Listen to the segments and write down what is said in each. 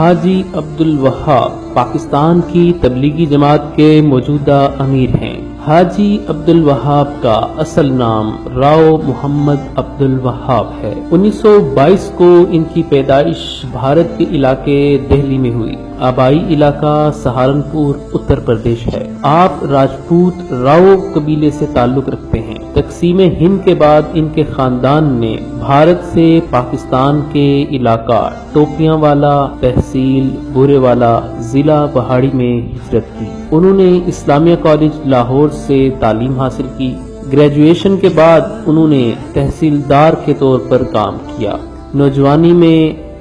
حاجی عبدالوہاب پاکستان کی تبلیغی جماعت کے موجودہ امیر ہیں۔ حاجی عبدالوہاب کا اصل نام راؤ محمد عبدالوہاب ہے۔ 1922 کو ان کی پیدائش بھارت کے علاقے دہلی میں ہوئی۔ آبائی علاقہ سہارنپور اتر پردیش ہے۔ آپ راجپوت راؤ قبیلے سے تعلق رکھتے ہیں۔ تقسیم ہند کے بعد ان کے خاندان نے بھارت سے پاکستان کے علاقہ ٹوپیاں والا تحصیل بورے والا ضلع پہاڑی میں ہجرت کی۔ انہوں نے اسلامیہ کالج لاہور سے تعلیم حاصل کی۔ گریجویشن کے بعد انہوں نے تحصیلدار کے طور پر کام کیا۔ نوجوانی میں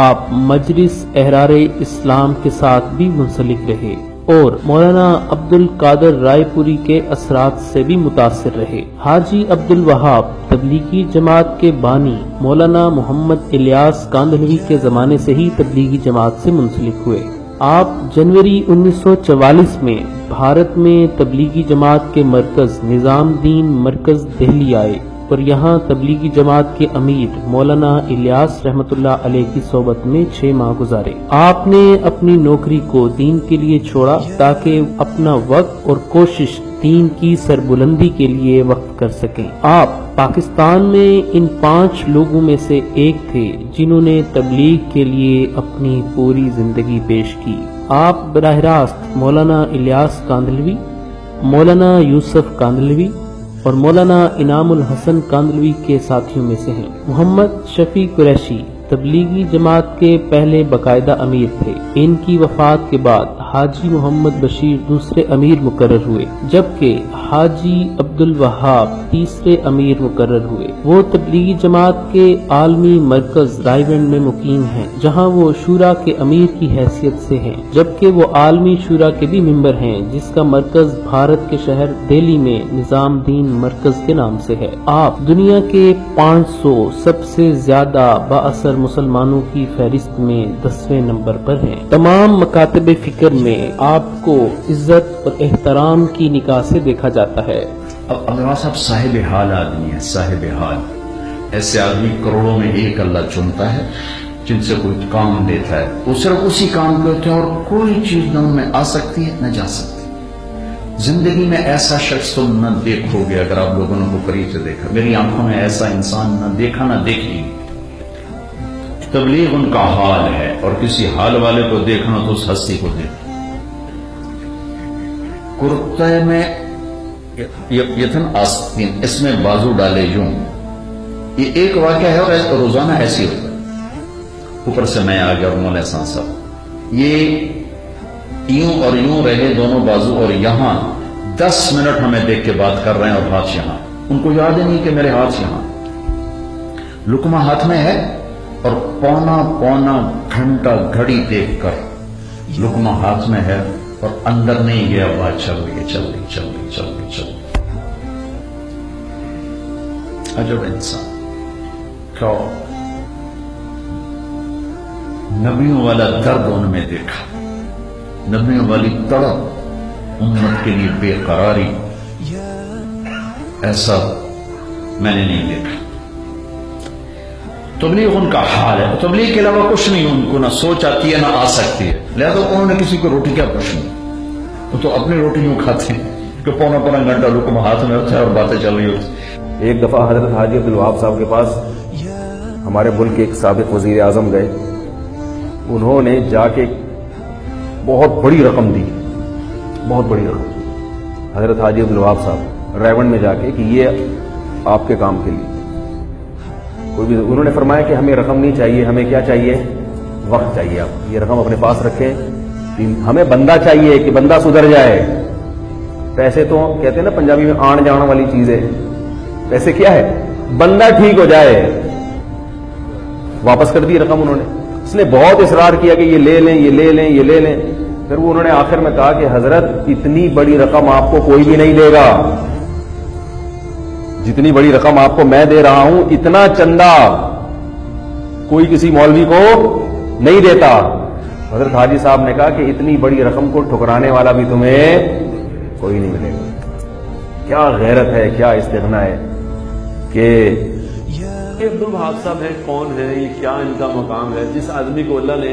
آپ مجلس احرار اسلام کے ساتھ بھی منسلک رہے اور مولانا عبد القادر رائے پوری کے اثرات سے بھی متاثر رہے۔ حاجی عبدالوہاب تبلیغی جماعت کے بانی مولانا محمد الیاس کاندھلوی کے زمانے سے ہی تبلیغی جماعت سے منسلک ہوئے۔ آپ جنوری 1944 میں بھارت میں تبلیغی جماعت کے مرکز نظام دین مرکز دہلی آئے اور یہاں تبلیغی جماعت کے امیر مولانا الیاس رحمۃ اللہ علیہ کی صحبت میں 6 ماہ گزارے۔ آپ نے اپنی نوکری کو دین کے لیے چھوڑا تاکہ اپنا وقت اور کوشش دین کی سربلندی کے لیے وقف کر سکیں۔ آپ پاکستان میں ان 5 لوگوں میں سے ایک تھے جنہوں نے تبلیغ کے لیے اپنی پوری زندگی پیش کی۔ آپ براہ راست مولانا الیاس کاندھلوی، مولانا یوسف کاندھلوی اور مولانا انعام الحسن کاندھلوی کے ساتھیوں میں سے ہیں۔ محمد شفیع قریشی تبلیغی جماعت کے پہلے باقاعدہ امیر تھے۔ ان کی وفات کے بعد حاجی محمد بشیر دوسرے امیر مقرر ہوئے جبکہ حاجی عبدالوہاب تیسرے امیر مقرر ہوئے۔ وہ تبلیغی جماعت کے عالمی مرکز رائے گنج میں مقیم ہیں جہاں وہ شورا کے امیر کی حیثیت سے ہیں جبکہ وہ عالمی شورا کے بھی ممبر ہیں جس کا مرکز بھارت کے شہر دہلی میں نظام دین مرکز کے نام سے ہے۔ آپ دنیا کے 500 سب سے زیادہ بااثر مسلمانوں کی فہرست میں 10ویں نمبر پر ہیں۔ تمام مکاتب فکر میں آپ کو عزت اور احترام کی نگاہ سے دیکھا جاتا ہے۔ اب عبدالوہاب صاحب صاحب حال آدمی ہے، صاحب حال۔ ایسے آدمی کروڑوں میں ایک اللہ چنتا ہے جن سے کوئی کام لیتا ہے، وہ صرف اسی کام کرتے ہیں اور کوئی چیز نہ ان میں آ سکتی ہے نہ جا سکتی۔ زندگی میں ایسا شخص تم نہ دیکھو گے اگر آپ لوگوں نے وہ قریب سے دیکھا۔ میری آنکھوں میں ایسا انسان نہ دیکھا نہ دیکھی۔ تبلیغ ان کا حال ہے اور کسی حال والے کو دیکھنا تو اس ہستی کو دیکھنا۔ کرتے میں یتن آستین، اس میں بازو ڈالے یوں، یہ ایک واقعہ ہے اور روزانہ ایسی ہوتا ہے۔ اوپر سے میں آ گیا اور مولا احسان صاحب یہ یوں اور یوں رہے دونوں بازو اور یہاں 10 منٹ ہمیں دیکھ کے بات کر رہے ہیں اور ہاتھ یہاں۔ ان کو یاد ہی نہیں کہ میرے ہاتھ یہاں، لقمہ ہاتھ میں ہے اور پونا گھنٹہ گھڑی دیکھ کر لقمہ ہاتھ میں ہے اور اندر نہیں گیا، بات چل رہی ہے۔ عجب انسان، کیا نبیوں والا درد ان میں دیکھا، نبیوں والی تڑپ، امت کے لیے بے قراری، ایسا میں نے نہیں دیکھا۔ تبلیغ ان کا حال ہے، تبلیغ کے علاوہ کچھ نہیں ان کو، نہ سوچ آتی ہے نہ آ سکتی ہے، لہذا انہوں نے کسی کو روٹی کیا پوچھنی، وہ تو اپنی روٹی یوں کھاتے ہیں کہ پونا گھنٹہ لقمہ ہاتھ میں ہوتا ہے اور باتیں چل رہی ہوتی۔ ایک دفعہ حضرت حاجی عبدالوہاب صاحب کے پاس ہمارے ملک کے ایک سابق وزیر اعظم گئے، انہوں نے جا کے بہت بڑی رقم دی، بہت بڑی رقم حضرت حاجی عبدالوہاب صاحب رائے گنج میں جا کے کہ یہ آپ کے کام کے لیے کوئی بھی۔ انہوں نے فرمایا کہ ہمیں رقم نہیں چاہیے، ہمیں کیا چاہیے؟ وقت چاہیے۔ آپ یہ رقم اپنے پاس رکھیں، ہمیں بندہ چاہیے کہ بندہ سدھر جائے۔ پیسے تو کہتے ہیں نا پنجابی میں آن جان والی چیز ہے، پیسے کیا ہے؟ بندہ ٹھیک ہو جائے۔ واپس کر دی رقم انہوں نے۔ اس نے بہت اصرار کیا کہ یہ لے لیں یہ لے لیں یہ لے لیں، پھر وہ انہوں نے آخر میں کہا کہ حضرت اتنی بڑی رقم آپ کو کوئی بھی نہیں دے گا، جتنی بڑی رقم آپ کو میں دے رہا ہوں اتنا چندہ کوئی کسی مولوی کو نہیں دیتا۔ حضرت حاجی صاحب نے کہا کہ اتنی بڑی رقم کو ٹھکرانے والا بھی تمہیں کوئی نہیں ملے گا۔ کیا غیرت ہے، کیا استغنا ہے کہ عبدالوہاب صاحب ہے، کون ہے، یہ کیا ان کا مقام ہے؟ جس آدمی کو اللہ نے